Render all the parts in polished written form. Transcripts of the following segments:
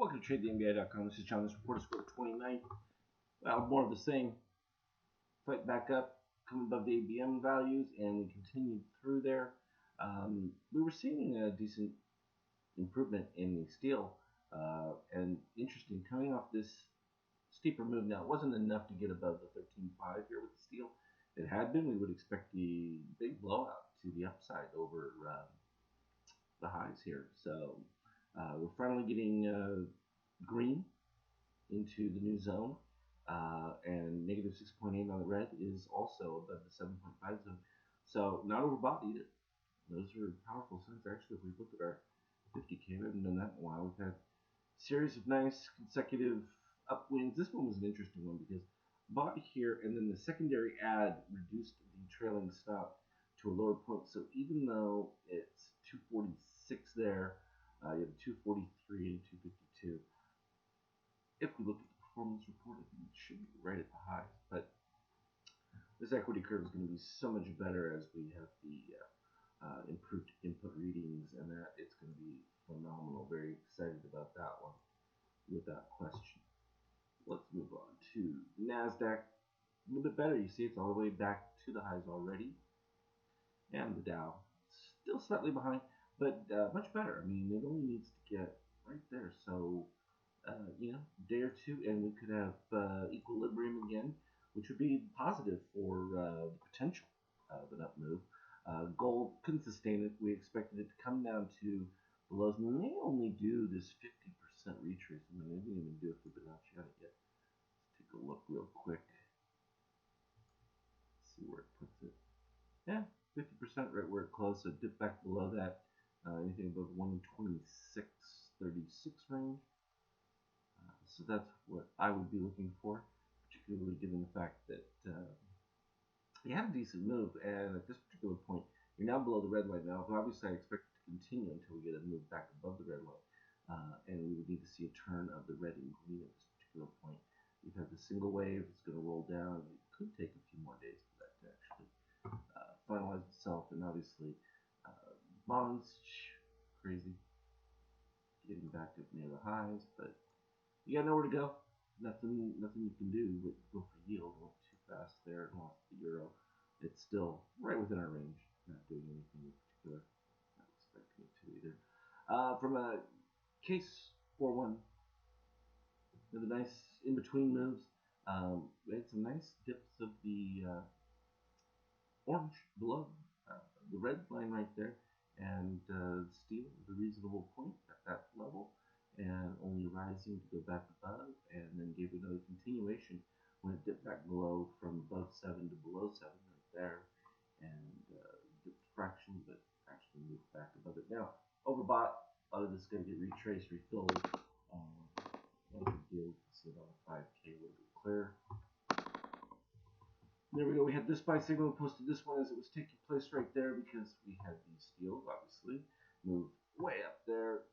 Welcome to TradeTheNBI.com. This is John. This report is for the 29th. Well, more of the same. Fight back up, come above the ABM values, and we continued through there. We were seeing a decent improvement in the steel, and interesting, coming off this steeper move. Now, it wasn't enough to get above the 13.5 here with the steel. It had been. We would expect the big blowout to the upside over the highs here. So we're finally getting green into the new zone, and negative 6.8 on the red is also above the 7.5 zone. So not overbought either. Those are powerful signs. Actually, if we look at our 50K, we haven't done that in a while. We've had a series of nice consecutive upwinds. This one was an interesting one because bought here, and then the secondary add reduced the trailing stop to a lower point. So even though it's 246 there, you have 243 and 252. If we look at the performance report, I think it should be right at the highs. But this equity curve is going to be so much better as we have the improved input readings, and that it's going to be phenomenal. Very excited about that one, without question. Let's move on to NASDAQ. A little bit better. You see it's all the way back to the highs already. And the Dow, still slightly behind, but much better. I mean, it only needs to get right there. So, day or two, and we could have equilibrium again, which would be positive for the potential of an up move. Gold couldn't sustain it. We expected it to come down to the lows. We may only do this 50% retrace. I mean, they didn't even do a Fibonacci on it yet. Let's take a look real quick. See where it puts it. Yeah, 50% right where it closed. So dip back below that. Anything above 126.36 range. So that's what I would be looking for, particularly given the fact that you had a decent move, and at this particular point, you're now below the red line. Now, obviously, I expect it to continue until we get a move back above the red line, and we would need to see a turn of the red and green at this particular point. You've had the single wave; it's going to roll down. It could take a few more days for that to actually finalize itself, and obviously, bonds, crazy, getting back up near the highs, but you got nowhere to go. Nothing you can do but go for yield. Went too fast there and lost the euro. It's still right within our range. Not doing anything in particular. Not expecting it to either. From a case 4-1, with a nice in between moves. We had some nice dips of the orange below the red line right there, and steel at a reasonable point at that level, and only rising to go back above, and then gave another continuation when it dipped back below from above 7 to below 7 right there, and dipped a fraction, but actually moved back above it. Now, overbought, a lot of this is going to get retraced, refilled. No big deal. You can see it on the 5K a little bit clearer. There we go. We had this buy signal. Posted this one as it was taking place right there because we had these steels, obviously, move way up there.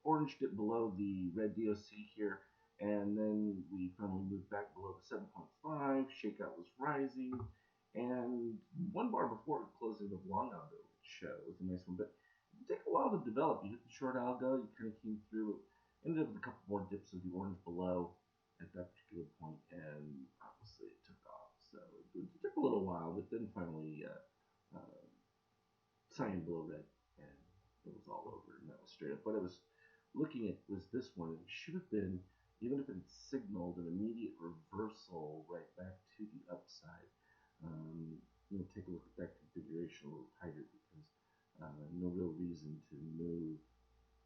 Orange dip below the red DOC here, and then we finally moved back below the 7.5. Shakeout was rising, and one bar before closing of long algo, which was a nice one, but it took a while to develop. You hit the short algo, you kind of came through, ended up with a couple more dips of the orange below at that particular point, and obviously it took off. So it took a little while, but then finally cyan below red, and it was all over, and that was straight up. But it was looking at was this one. It should have been, even if it had signaled an immediate reversal right back to the upside. Take a look at that configuration a little tighter because no real reason to move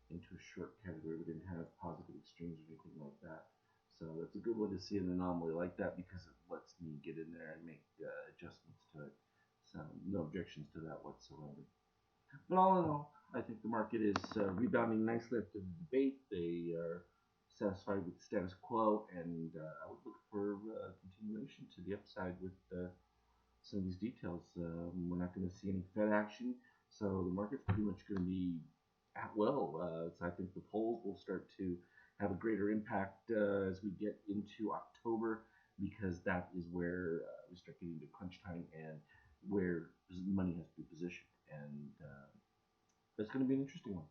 into a short category. We didn't have positive extremes or anything like that. So that's a good one to see an anomaly like that because it lets me get in there and make adjustments to it. So no objections to that whatsoever. But all in all, I think the market is rebounding nicely after the debate. They are satisfied with the status quo, and I would look for continuation to the upside with some of these details. We're not going to see any Fed action, so the market's pretty much going to be at will. So I think the polls will start to have a greater impact as we get into October, because that is where we start getting to crunch time and where money has to be positioned. And that's going to be an interesting one.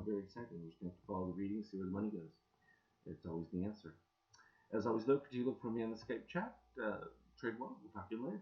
very exciting. We're just going to have to follow the reading, see where the money goes. It's always the answer. As always, though, could you look for me on the Skype chat? Trade well. We'll talk to you later.